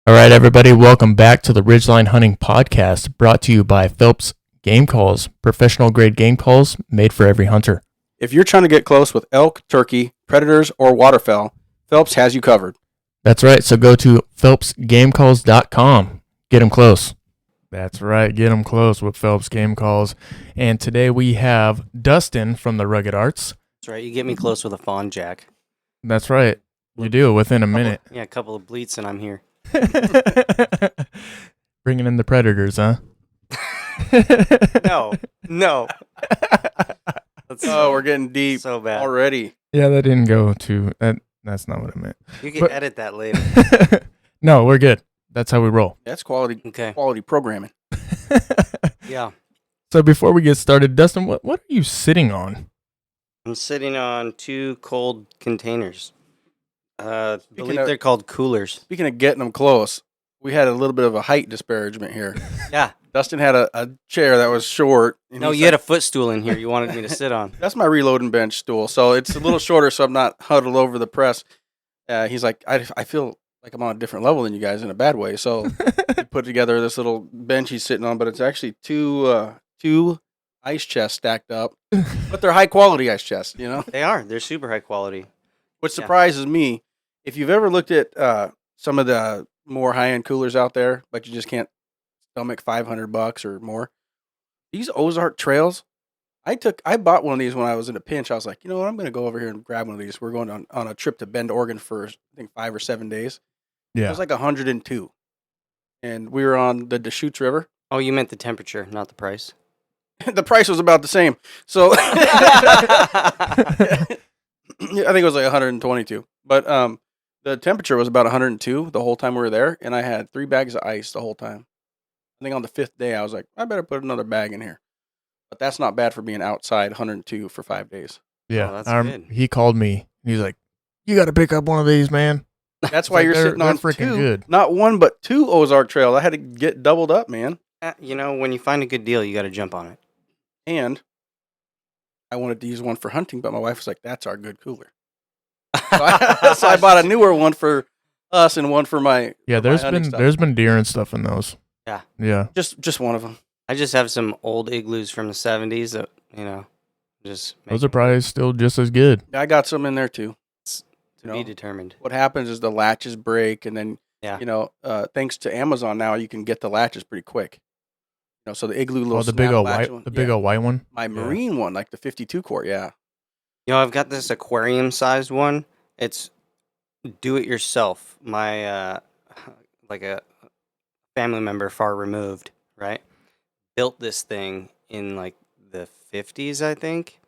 All right, everybody, welcome back to the Ridgeline Hunting Podcast, brought to you by Phelps Game Calls, professional grade game calls made for every hunter. If you're trying to get close with elk, turkey, predators, or waterfowl, Phelps has you covered. That's right, so go to phelpsgamecalls.com. Get them close. That's right, get them close with Phelps Game Calls. And today we have Dustin from the Rugged Arts. That's right, you get me close with a fawn jack. That's right, you do within a minute. Yeah, a couple of bleats and I'm here. Bringing in the predators, huh? No. Oh, we're getting deep so bad already. Yeah, that didn't go to that's not what I meant. You can edit that later. No, we're good. That's how we roll. That's quality. Okay. Quality programming. Yeah. So before we get started, Dustin, what are you sitting on? I'm sitting on two cold containers. I believe of- they're called coolers. Speaking of getting them close, we had a little bit of a height disparagement here. Yeah. Dustin had a chair that was short. And No, you had a footstool in here you wanted me to sit on. That's my reloading bench stool, so it's a little shorter, so I'm not huddled over the press. He's like, I feel like I'm on a different level than you guys in a bad way. So he put together this little bench he's sitting on, but it's actually two ice chests stacked up, but they're high quality ice chests, you know? They are. They're super high quality. What surprises me, if you've ever looked at some of the more high-end coolers out there, but you just can't stomach $500 or more, these Ozark Trails, I bought one of these when I was in a pinch. I was like, you know what, I'm going to go over here and grab one of these. We're going on a trip to Bend, Oregon for, I think, 5 or 7 days. Yeah. It was like 102. And we were on the Deschutes River. Oh, you meant the temperature, not the price. The price was about the same. So I think it was like 122. But the temperature was about 102 the whole time we were there, and I had 3 bags of ice the whole time. I think on the 5th day, I was like, I better put another bag in here. But that's not bad for being outside 102 for 5 days. Yeah. Oh, that's good. He called me. He's like, you got to pick up one of these, man. That's why like you're sitting they're on freaking 2, good. not 1, but 2 Ozark Trails. I had to get doubled up, man. You know, when you find a good deal, you got to jump on it. And I wanted to use one for hunting, but my wife was like, that's our good cooler. So I bought a newer one for us and one for my Yeah, for my hunting stuff. there's been deer and stuff in those. Yeah. Yeah. Just one of them. I just have some old igloos from the 70s that, you know, just Those are probably still just as good. I got some in there too. to be determined. What happens is the latches break, and then thanks to Amazon now, you can get the latches pretty quick. You know, so the igloo little Oh, the big old latch white, one, the big old white one. my marine one, like the 52 quart, yeah. You know, I've got this aquarium-sized one. It's do-it-yourself. My, like a family member far removed, right, built this thing in, like, the 50s, I think.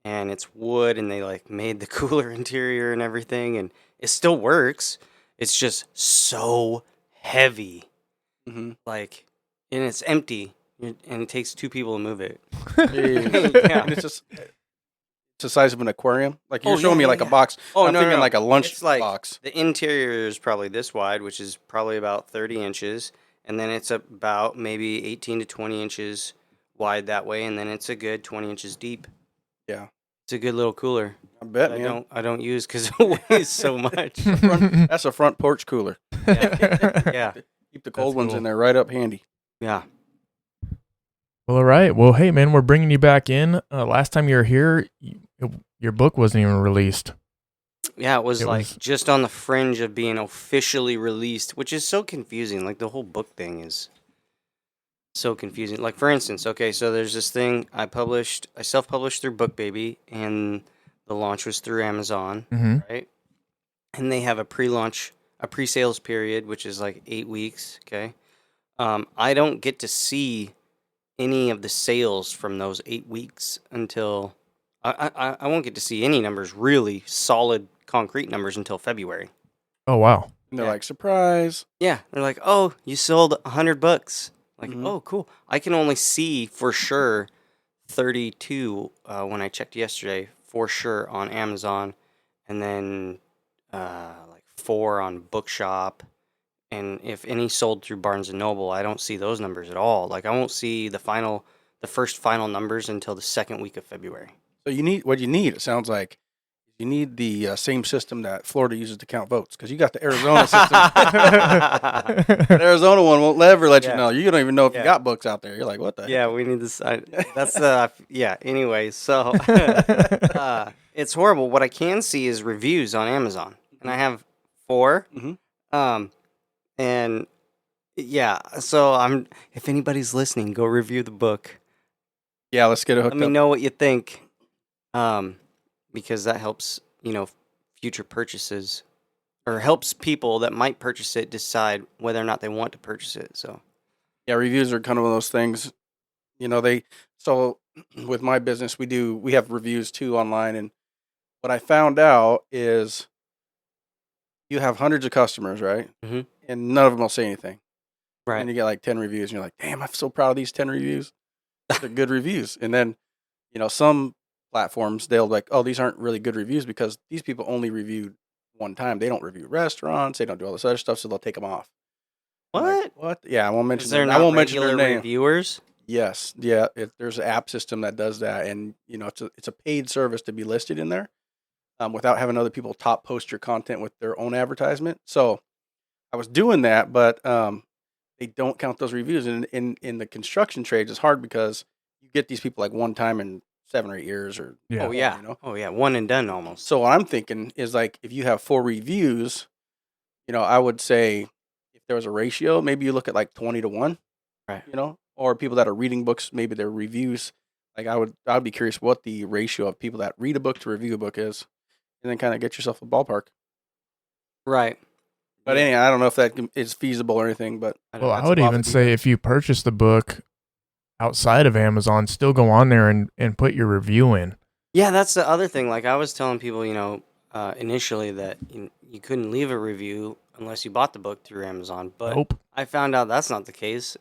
And it's wood, and they, like, made the cooler interior and everything. And it still works. It's just so heavy. Mm-hmm. Like, and it's empty. And it takes 2 people to move it. Yeah. And it's the size of an aquarium. Like you're showing me like a box. Oh, I'm thinking like a lunch it's like box. The interior is probably this wide, which is probably about 30 inches. And then it's about maybe 18 to 20 inches wide that way. And then it's a good 20 inches deep. Yeah. It's a good little cooler. I bet, man. I don't use because it weighs so much. That's a front porch cooler. Yeah. Keep the cold That's ones cool. in there right up handy. Yeah. Well, all right. Well, hey, man, we're bringing you back in. Last time you were here, your book wasn't even released. Yeah, it was just on the fringe of being officially released, which is so confusing. Like, the whole book thing is so confusing. Like, for instance, okay, so there's this thing I self-published through BookBaby, and the launch was through Amazon, right? And they have a pre-sales period, which is like 8 weeks, okay? I don't get to see any of the sales from those 8 weeks until I won't get to see any numbers, really solid, concrete numbers, until February. Oh, wow. And they're like, surprise. Yeah, they're like, oh, you sold $100. Like, oh, cool. I can only see for sure 32 when I checked yesterday, for sure on Amazon, and then like 4 on Bookshop. And if any sold through Barnes and Noble, I don't see those numbers at all. Like, I won't see the first final numbers until the second week of February. So what you need, it sounds like, you need the same system that Florida uses to count votes because you got the Arizona system. The Arizona one won't ever let you know. You don't even know if you got books out there. You're like, what the heck? We need this. That's Anyway, so it's horrible. What I can see is reviews on Amazon, and I have 4. Mm-hmm. And yeah, so if anybody's listening, go review the book. Yeah, let's get it hooked up. Let me know what you think. Because that helps, future purchases, or helps people that might purchase it decide whether or not they want to purchase it. So, yeah, reviews are kind of one of those things. So with my business, we have reviews too online, and what I found out is you have hundreds of customers, right? Mm-hmm. And none of them will say anything. Right. And you get like 10 reviews, and you're like, damn, I'm so proud of these 10 reviews. They're good reviews. And then, some platforms, they'll like, oh, these aren't really good reviews because these people only reviewed one time. They don't review restaurants. They don't do all this other stuff, so they'll take them off. What? Like, what? Yeah, I won't mention. I won't mention their name. Reviewers? Yes, yeah. There's an app system that does that, and it's a paid service to be listed in there, without having other people top post your content with their own advertisement. So I was doing that, but they don't count those reviews. And in the construction trades, it's hard because you get these people like one time in 7 or 8 years, or one and done almost. So what I'm thinking is like if you have 4 reviews, I would say if there was a ratio, maybe you look at like 20-1, right? Or people that are reading books, maybe their reviews. Like I'd be curious what the ratio of people that read a book to review a book is, and then kind of get yourself a ballpark. Right. But anyway, I don't know if that is feasible or anything. But I would even say if you purchase the book outside of Amazon, still go on there and put your review in. Yeah, that's the other thing. Like I was telling people, initially that you couldn't leave a review unless you bought the book through Amazon. But nope. I found out that's not the case.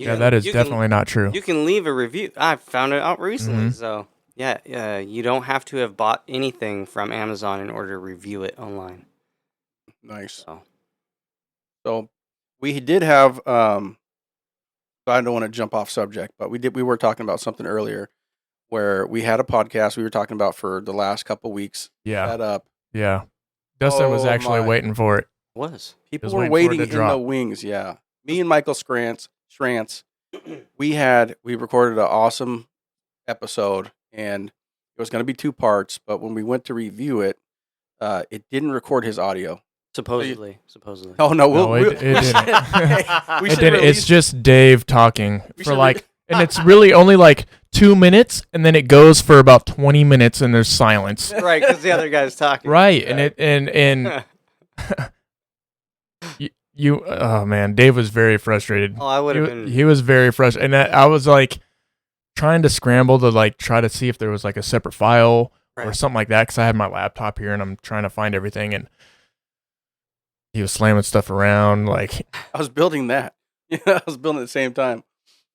That is definitely not true. You can leave a review. I found it out recently. Mm-hmm. So you don't have to have bought anything from Amazon in order to review it online. Nice. So we did have. I don't want to jump off subject, but we were talking about something earlier where we had a podcast we were talking about for the last couple weeks. Yeah. Set up. Yeah. Dustin was actually waiting for it. People were waiting in the wings. Yeah. Me and Michael Schrantz, we recorded an awesome episode, and it was going to be 2 parts, but when we went to review it, it didn't record his audio. Supposedly. Oh no, it didn't. It's just Dave talking and it's really only like 2 minutes, and then it goes for about 20 minutes, and there's silence. Right, because the other guy's talking. Right, and you. Oh man, Dave was very frustrated. Oh, I would have been. He was very frustrated, and I was like trying to scramble to like try to see if there was like a separate file or something like that, because I had my laptop here and I'm trying to find everything, and he was slamming stuff around. Like I was building that. Yeah, I was building at the same time.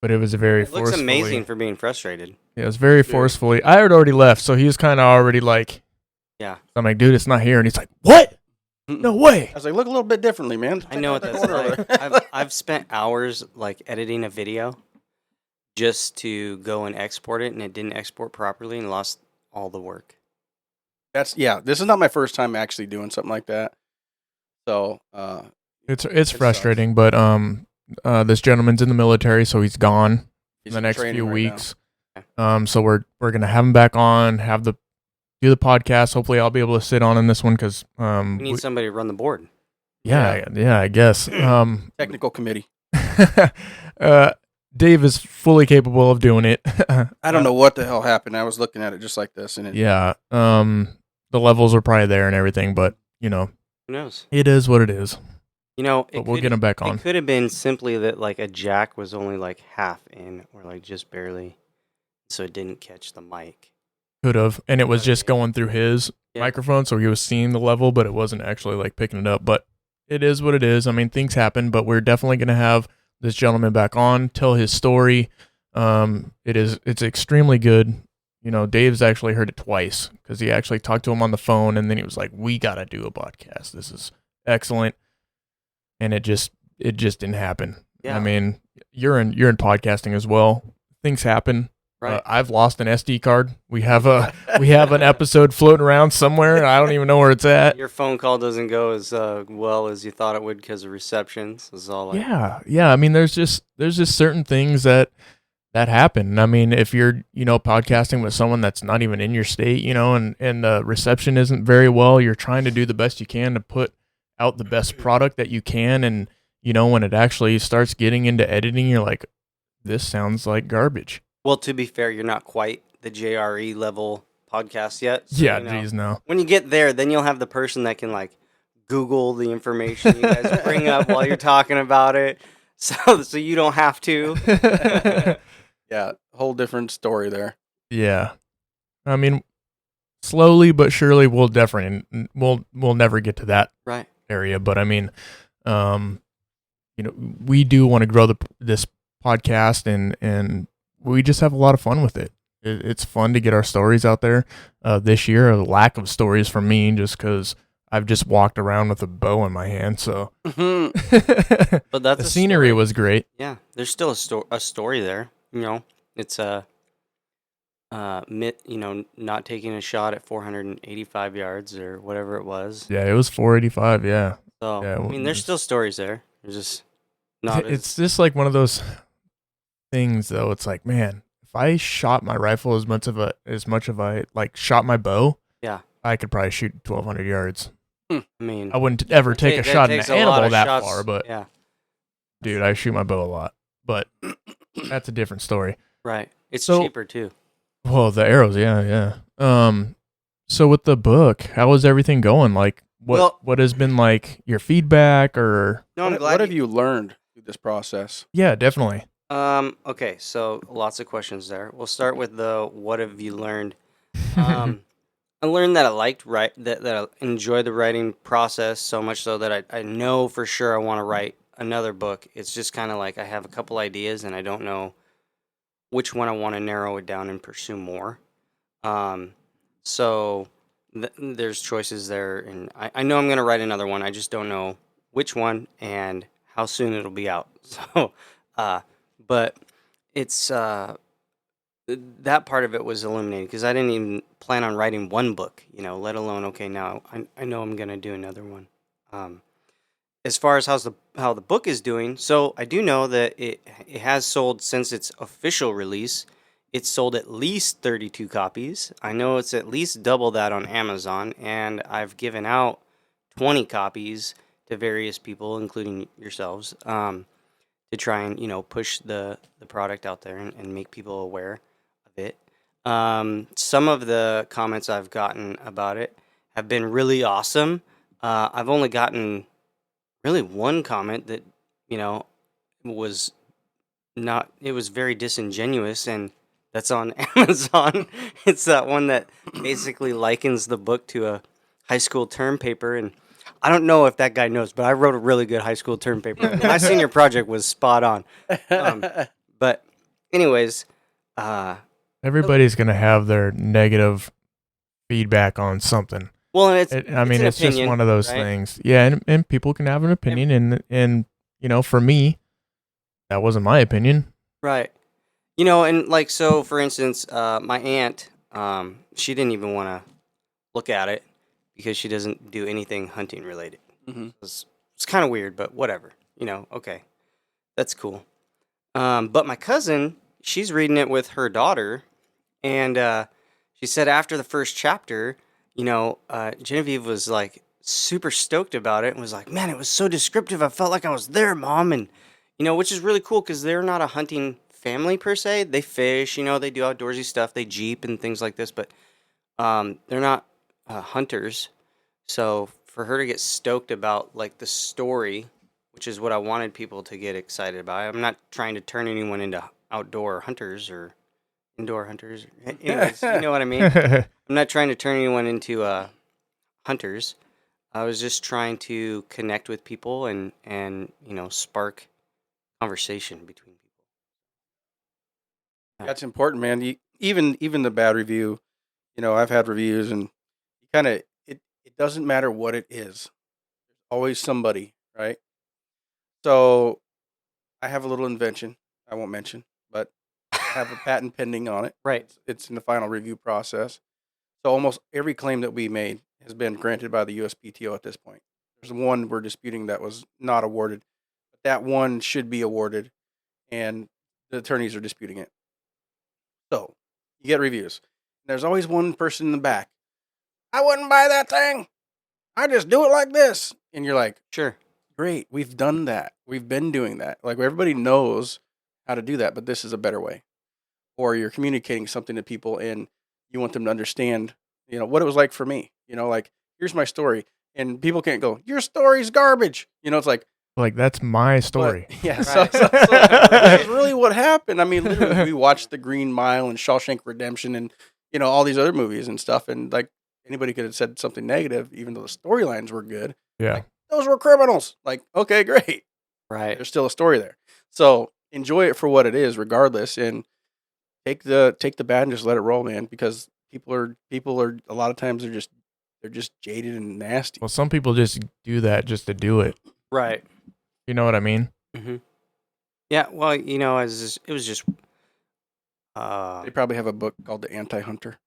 But it was very forcefully. It looks amazing for being frustrated. Yeah, it was very forcefully. I had already left, so he was kind of already like, yeah. I'm like, dude, it's not here. And he's like, what? No way. I was like, look a little bit differently, man. I know what that's like. I've spent hours like editing a video just to go and export it, and it didn't export properly and lost all the work. This is not my first time actually doing something like that. So it's frustrating, but this gentleman's in the military, so he's gone in the next few weeks. So we're gonna have him back on, do the podcast. Hopefully, I'll be able to sit on in this one because we need somebody to run the board. Yeah, I guess. Technical committee. Dave is fully capable of doing it. I don't know what the hell happened. I was looking at it just like this, and the levels are probably there and everything, but who knows? It is what it is. But we'll get him back on. It could have been simply that like a jack was only like half in, or like just barely, so it didn't catch the mic. Could have, and it was just going through his microphone, so he was seeing the level, but it wasn't actually like picking it up. But it is what it is. I mean, things happen, but we're definitely going to have this gentleman back on, tell his story. It's extremely good. Dave's actually heard it twice because he actually talked to him on the phone, and then he was like, "We got to do a podcast. This is excellent." And it just didn't happen. Yeah. I mean, you're in podcasting as well. Things happen. Right. I've lost an SD card. We have an episode floating around somewhere. I don't even know where it's at. Your phone call doesn't go as well as you thought it would because of receptions. Is all. Like, Yeah. I mean, there's just certain things that happen. I mean, if you're podcasting with someone that's not even in your state, and the reception isn't very well, you're trying to do the best you can to put out the best product that you can, and when it actually starts getting into editing, you're like, this sounds like garbage. Well, to be fair, you're not quite the JRE level podcast yet. So, Yeah, geez, no. When you get there, then you'll have the person that can like Google the information you guys bring up while you're talking about it, so you don't have to. Yeah, whole different story there. Yeah, I mean, slowly but surely we'll never get to that right area. But I mean, we do want to grow this podcast, and we just have a lot of fun with it. It's fun to get our stories out there. This year, a lack of stories from me, just because I've just walked around with a bow in my hand. So, but that's the scenery was great. Yeah, there's still a story there. It's not taking a shot at 485 yards or whatever it was. Yeah, it was 485. Yeah. So yeah, I mean, there's still stories there. There's just not. It's just like one of those things, though. It's like, man, if I shot my rifle as much of I like shot my bow, yeah, I could probably shoot 1,200 yards. I mean, I wouldn't ever take a shot at an animal that shots, far, but yeah, dude, I shoot my bow a lot. But that's a different story. Right. It's cheaper too. Well, the arrows, yeah. So with the book, how is everything going? Like, what has been like your feedback, or no? I'm glad. What have you learned through this process? Yeah, definitely. Okay, so lots of questions there. We'll start with the what have you learned? I learned that I liked that I enjoy the writing process so much so that I know for sure I want to write another book. It's just kind of like I have a couple ideas and I don't know which one I want to narrow it down and pursue more. So there's choices there, and I know I'm going to write another one. I just don't know which one and how soon it'll be out. So, but it's that part of it was eliminated because I didn't even plan on writing one book, let alone, okay, now I know I'm going to do another one. As far as how the book is doing, so I do know that it has sold since its official release. It's sold at least 32 copies. I know it's at least double that on Amazon, and I've given out 20 copies to various people, including yourselves, to try and push the product out there and make people aware of it. Some of the comments I've gotten about it have been really awesome. I've only gotten really one comment that was not. It was very disingenuous, and that's on Amazon. It's that one that basically likens the book to a high school term paper, and I don't know if that guy knows, but I wrote a really good high school term paper. My senior project was spot on. But anyways, everybody's gonna have their negative feedback on something. Well, and it's opinion, just one of those things. Yeah, and people can have an opinion, and for me, that wasn't my opinion. Right. And like, so for instance, my aunt, she didn't even want to look at it because she doesn't do anything hunting related. Mm-hmm. It's kind of weird, but whatever. Okay, that's cool. But my cousin, she's reading it with her daughter, and she said after the first chapter, Genevieve was like super stoked about it and was like, man, it was so descriptive. I felt like I was there, Mom. And, which is really cool because they're not a hunting family per se. They fish, they do outdoorsy stuff. They Jeep and things like this, but they're not hunters. So for her to get stoked about like the story, which is what I wanted people to get excited about. I'm not trying to turn anyone into outdoor hunters or indoor hunters. Anyways, you know what I mean? I'm not trying to turn anyone into hunters. I was just trying to connect with people and spark conversation between people. That's important, man. Even the bad review, I've had reviews, and it doesn't matter what it is. There's always somebody, right? So I have a little invention I won't mention, but have a patent pending on it. Right. It's in the final review process. So almost every claim that we made has been granted by the USPTO at this point. There's one we're disputing that was not awarded. But that one should be awarded, and the attorneys are disputing it. So you get reviews. There's always one person in the back. I wouldn't buy that thing. I just do it like this. And you're like, Sure. great, we've done that. We've been doing that. Like, everybody knows how to do that, but this is a better way. Or you're communicating something to people and you want them to understand, what it was like for me. Like, here's my story. And people can't go, your story's garbage. It's like that's my story. But, yeah. Right. So this is really what happened. I mean, literally, we watched The Green Mile and Shawshank Redemption and, all these other movies and stuff. And like, anybody could have said something negative, even though the storylines were good. Yeah. Like, those were criminals. Like, okay, great. Right. There's still a story there. So enjoy it for what it is, regardless, and take the bad and just let it roll, man. Because people are a lot of times they're just jaded and nasty. Well, some people just do that just to do it. Right. You know what I mean? Mm-hmm. Yeah. Well, it was just. They probably have a book called The Anti-Hunter.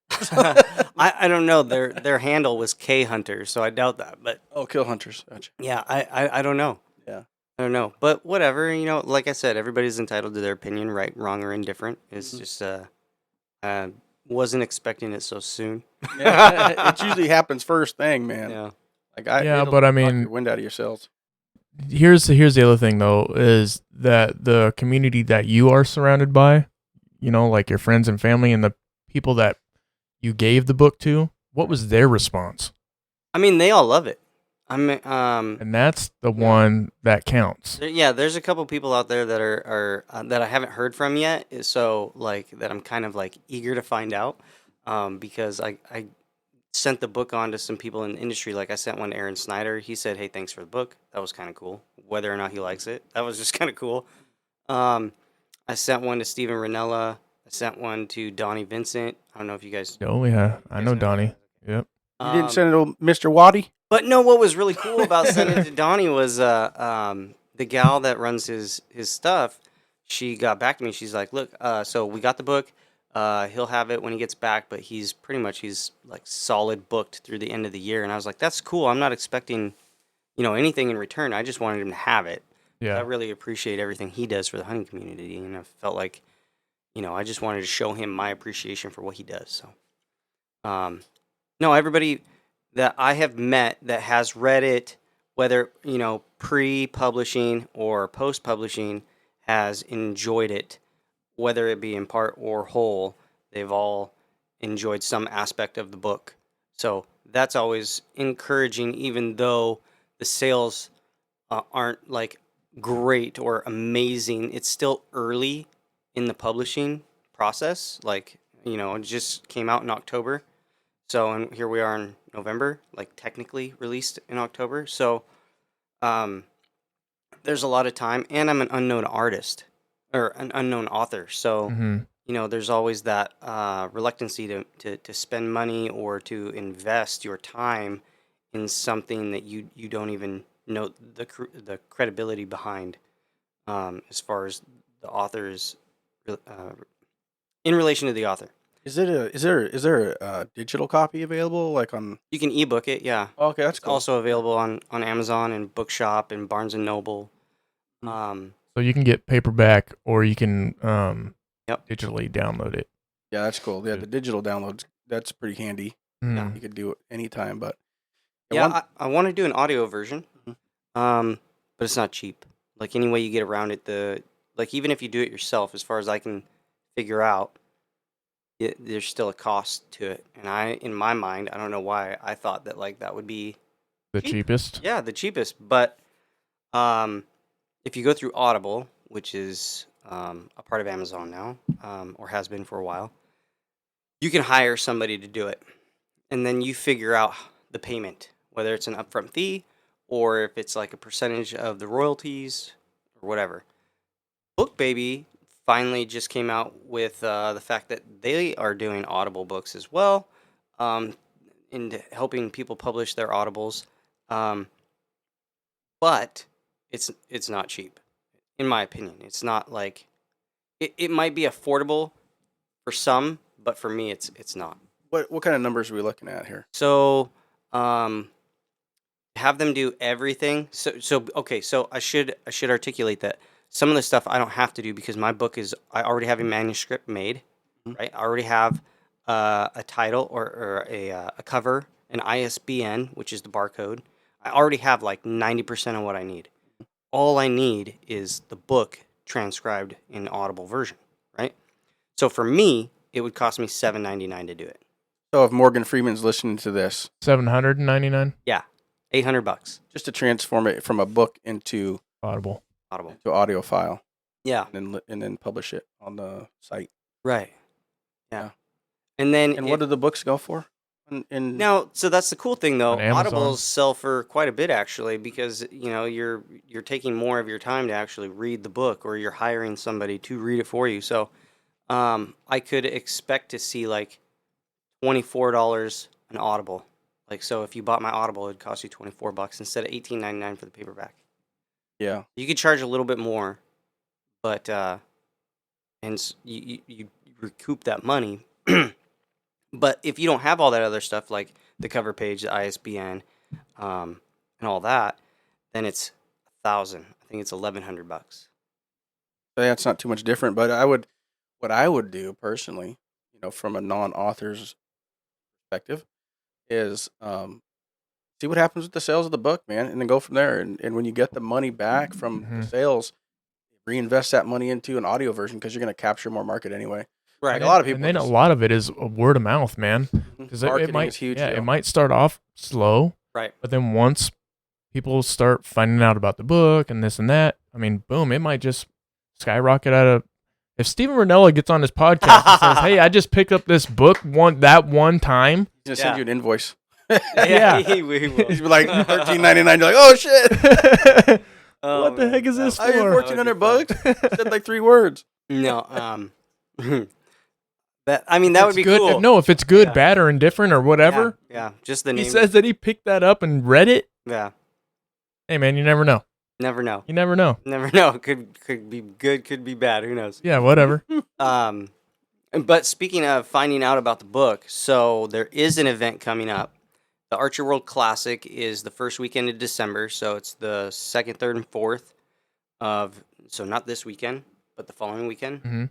I don't know. Their handle was K Hunter, so I doubt that. But Kill hunters. Gotcha. yeah, I don't know. Yeah. I don't know. But whatever, like I said, everybody's entitled to their opinion, right, wrong, or indifferent. It's just wasn't expecting it so soon. Yeah, it usually happens first thing, man. Yeah. Like but I mean, your wind out of your sails. Here's the other thing though, is that the community that you are surrounded by, like your friends and family and the people that you gave the book to, what was their response? I mean, they all love it. And that's the one that counts. There's a couple people out there that are that I haven't heard from yet, so like that I'm kind of like eager to find out, because I sent the book on to some people in the industry. Like I sent one to Aaron Snyder. He said, "Hey, thanks for the book. That was kind of cool." Whether or not he likes it, that was just kind of cool. I sent one to Steven Ranella. I sent one to Donnie Vincent. I don't know if you guys. Oh yeah, I know Donnie. Yep. You didn't send it to Mr. Waddy? But no, what was really cool about sending it to Donnie was the gal that runs his stuff. She got back to me. She's like, "Look, so we got the book. He'll have it when he gets back, but he's like solid booked through the end of the year." And I was like, "That's cool. I'm not expecting, anything in return. I just wanted him to have it." Yeah. I really appreciate everything he does for the hunting community, and I felt like, I just wanted to show him my appreciation for what he does. So, no, everybody that I have met that has read it, whether, pre-publishing or post-publishing, has enjoyed it, whether it be in part or whole. They've all enjoyed some aspect of the book. So that's always encouraging, even though the sales aren't like great or amazing. It's still early in the publishing process. Like, it just came out in October. So, and here we are in November, like technically released in October. So, there's a lot of time, and I'm an unknown artist or an unknown author. So, there's always that reluctancy to spend money or to invest your time in something that you don't even know the credibility behind, as far as the author's in relation to the author. Is there a digital copy available, like on? You can ebook it, yeah. Oh, okay, that's It's cool. also available on Amazon and Bookshop and Barnes and Noble. So you can get paperback, or you can digitally download it. Yeah, that's cool. Yeah, the digital downloads, that's pretty handy. Mm. You could do it anytime, but I want to do an audio version, but it's not cheap. Like, any way you get around it, even if you do it yourself, as far as I can figure out, there's still a cost to it. And in my mind, I don't know why I thought that that would be the cheapest. Yeah, the cheapest. But if you go through Audible, which is a part of Amazon now, or has been for a while, you can hire somebody to do it, and then you figure out the payment, whether it's an upfront fee or if it's like a percentage of the royalties or whatever. BookBaby finally just came out with the fact that they are doing Audible books as well, in helping people publish their Audibles. But it's not cheap, in my opinion. It's not like it might be affordable for some, but for me, it's not. What kind of numbers are we looking at here? So, have them do everything. So okay. So I should articulate that some of the stuff I don't have to do because my book I already have a manuscript made, right? I already have a title or a cover, an ISBN, which is the barcode. I already have like 90% of what I need. All I need is the book transcribed in Audible version, right? So for me, it would cost me $7.99 to do it. So if Morgan Freeman's listening to this, $799. Yeah, $800 just to transform it from a book into Audible. to audio file, Yeah, and then publish it on the site. right. Yeah. And then And what do the books go for? And now, so that's the cool thing, though. On Amazon. Audibles sell for quite a bit, actually, because you're taking more of your time to actually read the book, or you're hiring somebody to read it for you. So, I could expect to see like $24 an Audible. Like, so if you bought my Audible, it'd cost you $24 instead of $18.99 for the paperback. yeah, You could charge a little bit more, but you recoup that money. But if you don't have all that other stuff, like the cover page, the ISBN, and all that, then it's $1,000. I think it's $1,100. that's not too much different. But what I would do personally, from a non-author's perspective, is see what happens with the sales of the book, man, and then go from there. And when you get the money back from the sales, reinvest that money into an audio version because you're going to capture more market anyway. Right. Like a lot of people. And then a lot of it is word of mouth, man. Because it Marketing might, is huge. yeah, deal. it might start off slow, Right. but then once people start finding out about the book and this and that, I mean, boom, it might just skyrocket out of. If Steven Ranella gets on his podcast and says, "Hey, I just picked up this book that one time," He's gonna send you an invoice. Yeah, he will. He's like $13.99. You're like, oh shit! what the heck is this I for? $1,400. Said like 3 words. No, that would be good. cool. No, if it's good, Yeah. bad, or indifferent, or whatever. Yeah, just the name. He says that he picked that up and read it. Yeah, Hey, man, you never know. never know. You never know. Never know. Could be good, could be bad. Who knows? Yeah, whatever. But speaking of finding out about the book, so there is an event coming up. The Archer World Classic is the first weekend of December, so it's the 2nd, 3rd, and 4th of, so not this weekend, but the following weekend. Mm-hmm.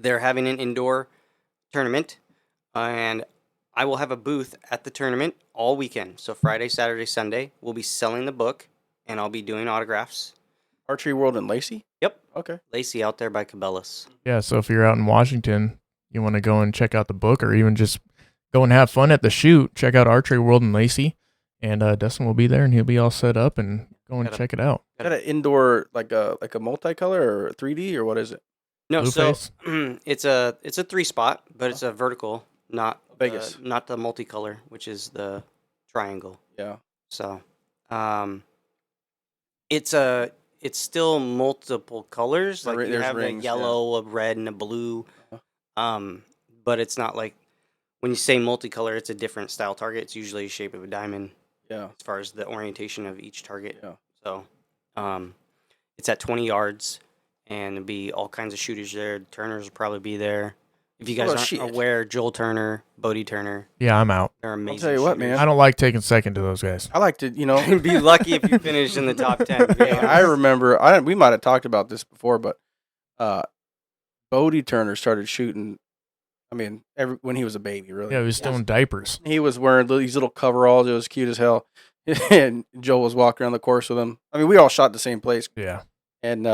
They're having an indoor tournament, and I will have a booth at the tournament all weekend. So Friday, Saturday, Sunday, we'll be selling the book, and I'll be doing autographs. Archery World in Lacey? Yep. Okay. Lacey out there by Cabela's. Yeah, so if you're out in Washington, you want to go and check out the book, or even just go and have fun at the shoot, check out Archery World in Lacey, and Dustin will be there, and he'll be all set up, and go and check it out. Is that an indoor, like a multicolor or 3D, or what is it? No, Blue so face? it's a 3-spot, but it's a vertical, not Vegas. not the multicolor, which is the triangle. Yeah. So, it's still multiple colors. Like you There's have rings, a yellow, a red, and a blue. But it's not like when you say multicolor, it's a different style target. It's usually a shape of a diamond. Yeah. As far as the orientation of each target. Yeah. So, it's at 20 yards, and there'll be all kinds of shooters there. Turners will probably be there. If you guys aren't aware, Joel Turner, Bodie Turner, Yeah, I'm out. they're amazing. I'll tell you what, shooters. man. I don't like taking second to those guys. I like to, Be lucky if you finish in the top 10. to be honest. I remember, we might have talked about this before, but Bodie Turner started shooting, when he was a baby, really. Yeah, he was still in diapers. He was wearing these little coveralls. It was cute as hell. And Joel was walking around the course with him. We all shot the same place. Yeah. And,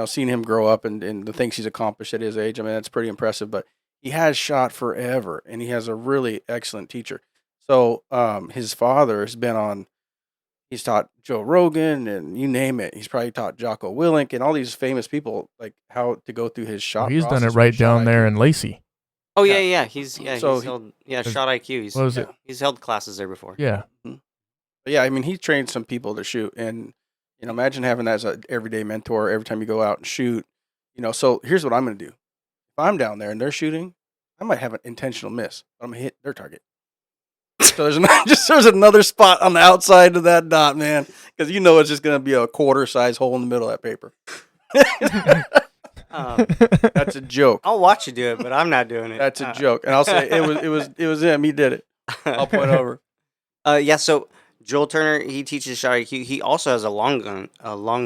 seeing him grow up and the things he's accomplished at his age, that's pretty impressive. But he has shot forever, and he has a really excellent teacher. So his father has been he's taught Joe Rogan and you name it. He's probably taught Jocko Willink and all these famous people, like how to go through his shot He's done process it right with shot down there IQ. in Lacey. Oh yeah. He's held Cause- shot IQ. What was it? He's held classes there before. Yeah. But yeah, he trained some people to shoot, and imagine having that as an everyday mentor every time you go out and shoot. So here's what I'm going to do. If I'm down there and they're shooting, I might have an intentional miss, but I'm going to hit their target. So there's another spot on the outside of that dot, man, because it's just going to be a quarter size hole in the middle of that paper. That's a joke. I'll watch you do it, but I'm not doing it. That's a joke. And I'll say it was him. He did it. I'll point over. Yeah. So Joel Turner, he teaches shot IQ. He also has a long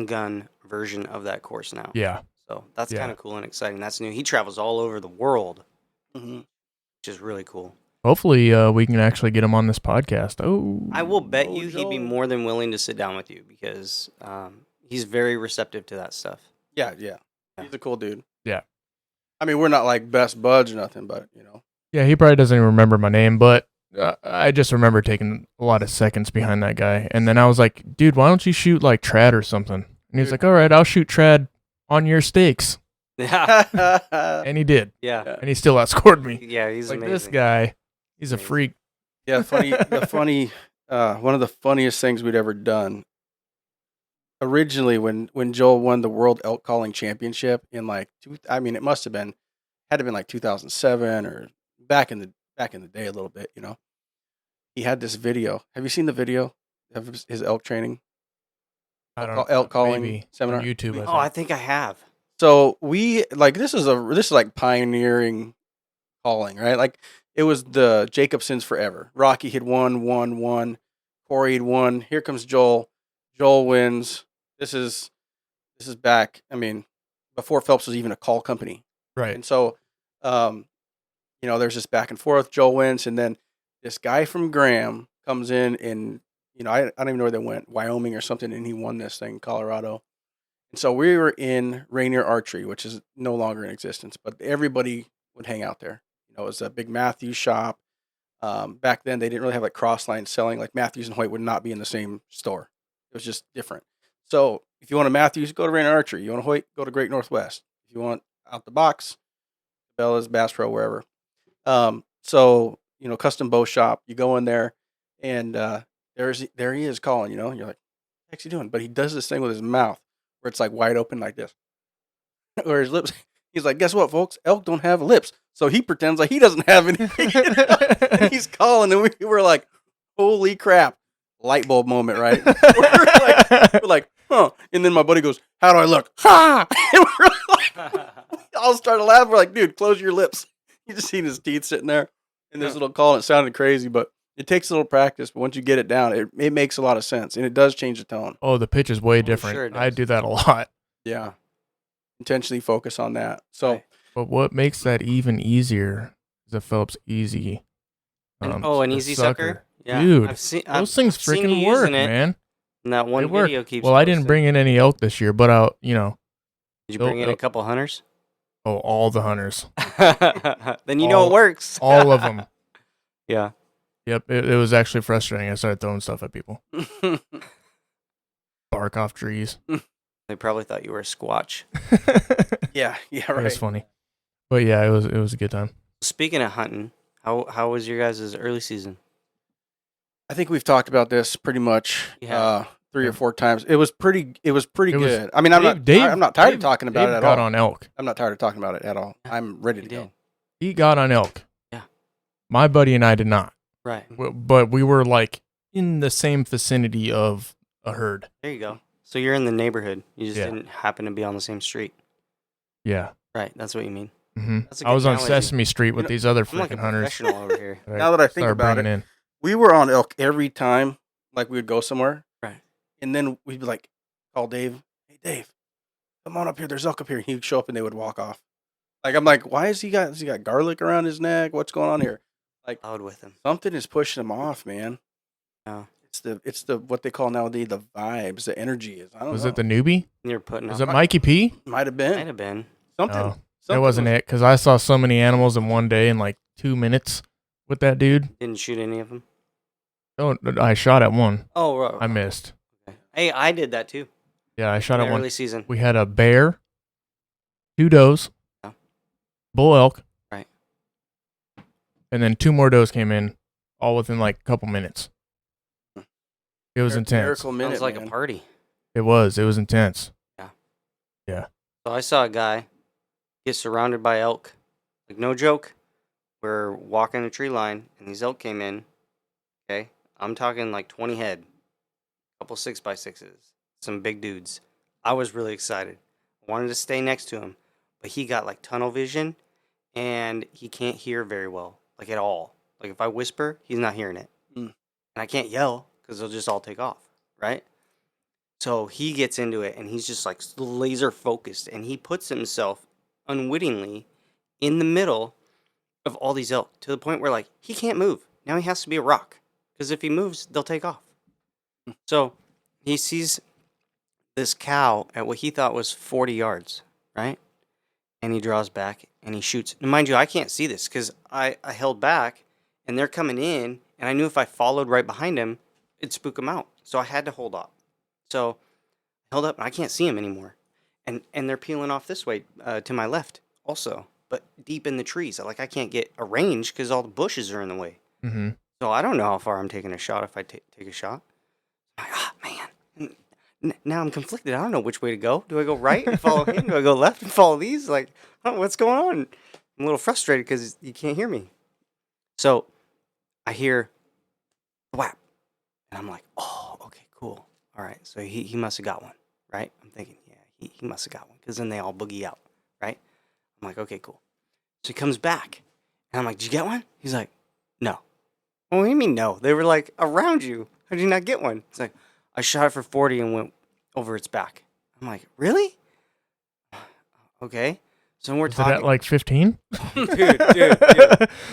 gun version of that course now. Yeah. So that's kind of cool and exciting. That's new. He travels all over the world, which is really cool. Hopefully, we can actually get him on this podcast. Oh, I will bet you Joel. he'd be more than willing to sit down with you because he's very receptive to that stuff. Yeah. He's a cool dude. Yeah. I mean, we're not like best buds or nothing, but Yeah, he probably doesn't even remember my name, but I just remember taking a lot of seconds behind that guy. And then I was like, dude, why don't you shoot like trad or something? And he's like, all right, I'll shoot trad on your stakes. Yeah. And he did. Yeah. And he still outscored me. Yeah, he's like, amazing. this guy, he's a freak. Yeah, funny. One of the funniest things we'd ever done. Originally, when Joel won the World Elk Calling Championship in like, it must have had to been like 2007 or back in the day a little bit. He had this video. Have you seen the video of his elk training? I don't know. Elk calling Maybe seminar. on YouTube. I think I have. So we like this is like pioneering calling, right? Like it was the Jacobsons forever. Rocky had won. Corey had won. Here comes Joel. Joel wins. This is back. I mean, before Phelps was even a call company, Right. and so, there's this back and forth. Joel wins, and then this guy from Graham comes in, and I don't even know where they went, Wyoming or something, and he won this thing in Colorado. And so we were in Rainier Archery, which is no longer in existence, but everybody would hang out there. It was a big Matthews shop. Back then, they didn't really have like cross-line selling. Like Matthews and Hoyt would not be in the same store. It was just different. So if you want a Matthews, go to Rainier Archery. You want a Hoyt, go to Great Northwest. If you want out the box, Bella's, Bass Pro, wherever. So custom bow shop. You go in there, and there he is calling. You're like, what's he doing? But he does this thing with his mouth where it's like wide open like this, or his lips. He's like, guess what, folks? Elk don't have lips. So he pretends like he doesn't have anything. And he's calling, and we were like, holy crap. Light bulb moment, right? we're like, huh. And then my buddy goes, how do I look? Ha! And we're like, we all started laughing. We're like, dude, close your lips. You just seen his teeth sitting there in this little call, and it sounded crazy, but it takes a little practice. But once you get it down, it makes a lot of sense, and it does change the tone. Oh, the pitch is way different. Sure I do that a lot. Yeah. Intentionally focus on that. So, Right. But what makes that even easier is the Phillips Easy. An the easy sucker? Yeah. Dude, I've those things seen freaking you work, using it, man. and that one They work. video keeps Well, I didn't posting. bring in any elk this year, but Did you bring in a couple hunters? all the hunters. Then you know it works. All of them. Yeah. Yep, it was actually frustrating. I started throwing stuff at people. Bark off trees. They probably thought you were a squatch. yeah, It right. was funny. But yeah, it was a good time. Speaking of hunting, how was your guys' early season? I think we've talked about this pretty much Yeah. 3 or 4 times. It was pretty It was- good. I mean, I'm not tired Dave- of talking about Dave it at got all. on elk. I'm not tired of talking about it at all. I'm ready to You go. did. He got on elk. Yeah. My buddy and I did not. Right. But we were like in the same vicinity of a herd. There you go. So you're in the neighborhood. You just Yeah. didn't happen to be on the same street. Yeah. Right. That's what you mean. hmm That's a I good was on analogy. Sesame Street with these other I'm like a freaking hunters. professional over here. Now that I think started about bringing it, in. we were on elk every time, like we would go somewhere. Right. And then we'd be like, call Dave. Hey, Dave, come on up here. There's elk up here. And he would show up and they would walk off. Like, I'm like, why has he got garlic around his neck? What's going on here? Loud with him. Something is pushing him off, man. Yeah. It's the what they call nowadays the vibes, the energy is. I don't know. Was it the newbie? You're putting Was up. it Mikey P? Might have been Might have been. something. No, something it wasn't it, because I saw so many animals in one day in like 2 minutes with that dude. Didn't shoot any of them. Oh, I shot at one. Oh, right. I missed. Okay. Hey, I did that too. Yeah, I shot in at the one. early season. We had a bear, 2 does, Yeah. bull elk, Right. and then 2 more does came in, all within like a couple minutes. It was intense. Miracle minute, Sounds like man. a party. It was intense. So I saw a guy get surrounded by elk. Like, no joke. We're walking a tree line, and these elk came in. Okay? I'm talking like 20 head. A couple 6x6s. Some big dudes. I was really excited. I wanted to stay next to him. but he got like tunnel vision, and he can't hear very well, like at all. Like if I whisper, he's not hearing it, and I can't yell because they'll just all take off, right? So he gets into it, and he's just like laser focused, and he puts himself unwittingly in the middle of all these elk to the point where like he can't move. Now he has to be a rock because if he moves, they'll take off. So he sees this cow at what he thought was 40 yards, right? And he draws back and he shoots. Now, mind you, I can't see this because I held back and they're coming in, and I knew if I followed right behind him, it'd spook him out. So I had to hold up. So I held up and I can't see him anymore. And they're peeling off this way to my left also, but deep in the trees. Like I can't get a range because all the bushes are in the way. Mm-hmm. So I don't know how far I'm taking a shot if I take a shot. I'm like, man. Now I'm conflicted. I don't know which way to go. Do I go right and follow him? Do I go left and follow these? Like, I don't know what's going on. I'm a little frustrated because you can't hear me. So I hear whap. And I'm like, oh, okay, cool. All right. So he must have got one, right? I'm thinking, yeah, he must have got one because then they all boogie out, right? I'm like, okay, cool. So he comes back. And I'm like, did you get one? He's like, no. Well, what do you mean no? They were like around you. How did you not get one? It's like, I shot it for 40 and went over its back. I'm like, really? Okay. So we're talking. Is it at like 15? dude.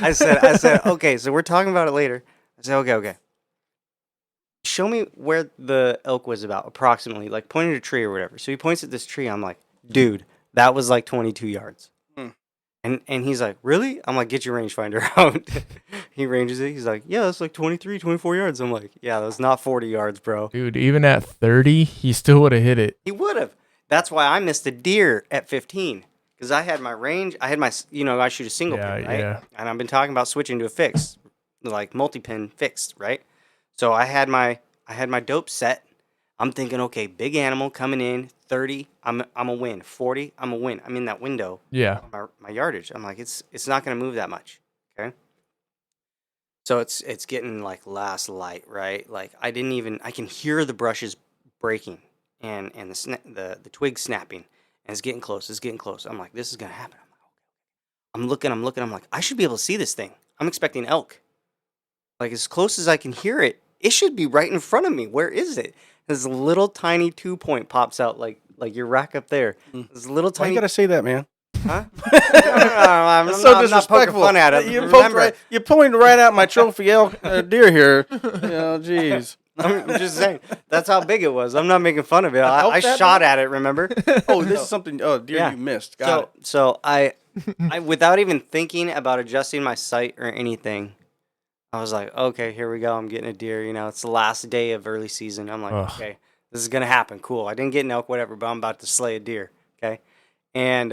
I said, okay, so we're talking about it later. I said, okay. Show me where the elk was about, approximately, like pointing at a tree or whatever. So he points at this tree. I'm like, dude, that was like 22 yards. And he's like, really? I'm like, get your rangefinder out. He ranges it. He's like, yeah, that's like 23, 24 yards. I'm like, yeah, that's not 40 yards, bro. Dude, even at 30, he still would have hit it. He would have. That's why I missed a deer at 15. Because I had my range. I had my, I shoot a single pin, right? Yeah. And I've been talking about switching to a fixed, like multi-pin fixed, right? So I had my dope set. I'm thinking, okay, big animal coming in, 30, I'm a win. 40, I'm a win. I'm in that window. Yeah. My yardage. I'm like, it's not going to move that much. Okay. So it's getting like last light, right? Like I can hear the brushes breaking and the twig snapping, and it's getting close. I'm like, this is going to happen. I'm looking. I'm like, I should be able to see this thing. I'm expecting elk. Like as close as I can hear it, it should be right in front of me. Where is it? This little tiny 2-point pops out like your rack up there. This little tiny. Why you gotta say that, man? Huh? No, I'm not poking fun at it. You're pulling right out my trophy elk deer here. Jeez. I'm just saying. That's how big it was. I'm not making fun of it. I shot at it, remember? Oh, this is something. Oh, deer you missed. Got it. So I without even thinking about adjusting my sight or anything, I was like, okay, here we go. I'm getting a deer. It's the last day of early season. I'm like, okay, this is going to happen. Cool. I didn't get an elk, whatever, but I'm about to slay a deer. Okay. And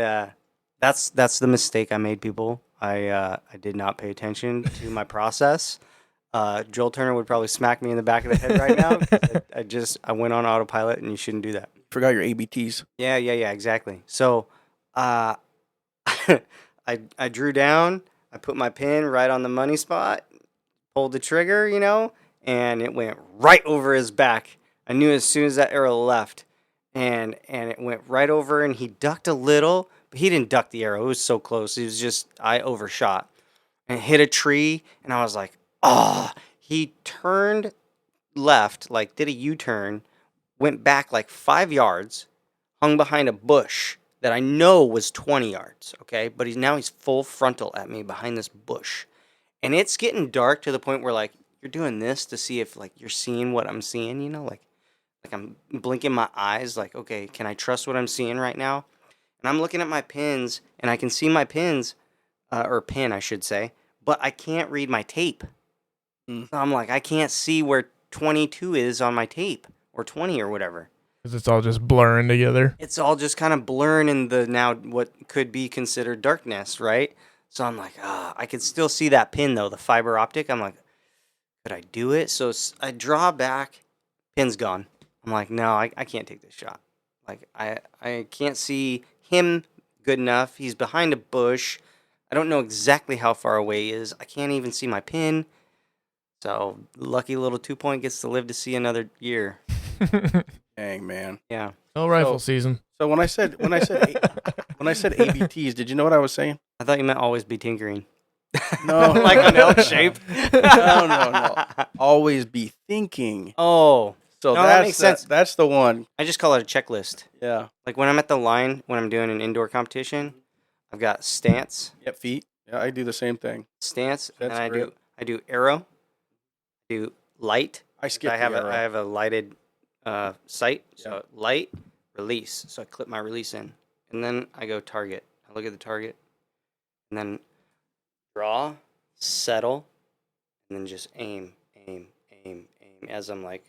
that's the mistake I made, people. I did not pay attention to my process. Joel Turner would probably smack me in the back of the head right now. I went on autopilot, and you shouldn't do that. Forgot your ABTs. Yeah, exactly. So I drew down. I put my pin right on the money spot. Pulled the trigger, and it went right over his back. I knew as soon as that arrow left, and it went right over, and he ducked a little, but he didn't duck the arrow. It was so close. It was just, I overshot and hit a tree, and I was like, oh. He turned left, like did a U-turn, went back like 5 yards, hung behind a bush that I know was 20 yards, okay? But he's full frontal at me behind this bush. And it's getting dark to the point where, like, you're doing this to see if, like, you're seeing what I'm seeing, like I'm blinking my eyes, like, okay, can I trust what I'm seeing right now? And I'm looking at my pins, and I can see my pins, or pin, I should say, but I can't read my tape. So I'm like, I can't see where 22 is on my tape, or 20 or whatever. Because it's all just blurring together. It's all just kind of blurring in the now what could be considered darkness, right? So I'm like, I could still see that pin, though, the fiber optic. I'm like, could I do it? So I draw back, pin's gone. I'm like, no, I can't take this shot. Like, I can't see him good enough. He's behind a bush. I don't know exactly how far away he is. I can't even see my pin. So, lucky little 2-point gets to live to see another year. Dang, man. Yeah. No rifle season. So when I said When I said ABTs, did you know what I was saying? I thought you meant always be tinkering. No. Like an L shape. No. Always be thinking. Oh. So No, that makes sense. That's the one. I just call it a checklist. Yeah. Like when I'm at the line, when I'm doing an indoor competition, I've got stance. Yep. Feet. Yeah, I do the same thing. Stance. That's And great. I do arrow. I do light. I skip. I the arrow. have a lighted sight. So Yep. light, release. So I clip my release in. And then I go target. I look at the target. And then draw, settle, and then just aim as I'm like